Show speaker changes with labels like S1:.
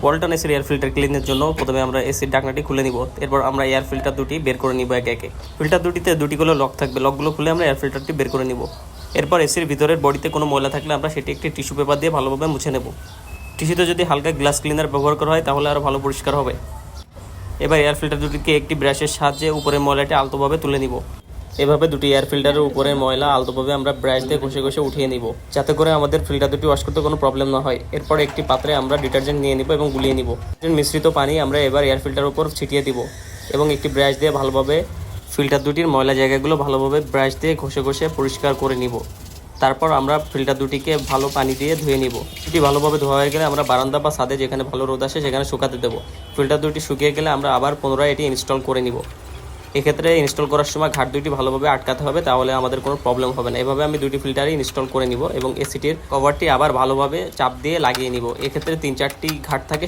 S1: ওয়ালটন এসির air filter ক্লিনের জন্য প্রথমে আমরা এসির ঢাকনাটি খুলে নিব। এরপর আমরা এয়ার ফিল্টার দুটি বের করে নিব একে একে। ফিল্টার দুটিতে দুটি করে লক থাকবে, লকগুলো খুলে আমরা এয়ার ফিল্টারটি বের করে নিব। এরপর এসির ভিতরের বডিতে কোনো ময়লা থাকলে আমরা সেটি একটি টিস্যু পেপার দিয়ে ভালোভাবে মুছে নেব। টিস্যুতে যদি হালকা গ্লাস ক্লিনার ব্যবহার করা হয় তাহলে আরও ভালো পরিষ্কার হবে। এবার এয়ার ফিল্টার দুটিকে একটি ব্রাশের সাহায্যে উপরের ময়লাটি আলতোভাবে তুলে নিব। এভাবে দুটি এয়ার ফিল্টারের উপরের ময়লা আলতোভাবে আমরা ব্রাশ দিয়ে ঘষে ঘষে উঠিয়ে নিব, যাতে করে আমাদের ফিল্টার দুটি ওয়াশ করতে কোনো প্রবলেম না হয়। এরপর একটি পাত্রে আমরা ডিটারজেন্ট নিয়ে নিব এবং গুলিয়ে নিব। মিশ্রিত পানি আমরা এবার এয়ার ফিল্টারের উপর ছিটিয়ে দিব এবং একটি ব্রাশ দিয়ে ভালোভাবে ফিল্টার দুটির ময়লা জায়গাগুলো ভালোভাবে ব্রাশ দিয়ে ঘষে ঘষে পরিষ্কার করে নিব। তারপর আমরা ফিল্টার দুটিকে ভালো পানি দিয়ে ধুয়ে নিব। এটি ভালোভাবে ধোয়া হয়ে গেলে আমরা বারান্দা বা ছাদে যেখানে ভালো রোদ আসে সেখানে শুকাতে দেবো। ফিল্টার দুটি শুকিয়ে গেলে আমরা আবার পুনরায় এটি ইনস্টল করে নিব। এক্ষেত্রে ইনস্টল করার সময় ঘাট দুটি ভালোভাবে আটকাতে হবে, তাহলে আমাদের কোনো প্রবলেম হবে না। এভাবে আমি দুটি ফিল্টারই ইনস্টল করে নিব এবং এসিটির কভারটি আবার ভালোভাবে চাপ দিয়ে লাগিয়ে নিব। এক্ষেত্রে 3-4টি ঘাট থাকে,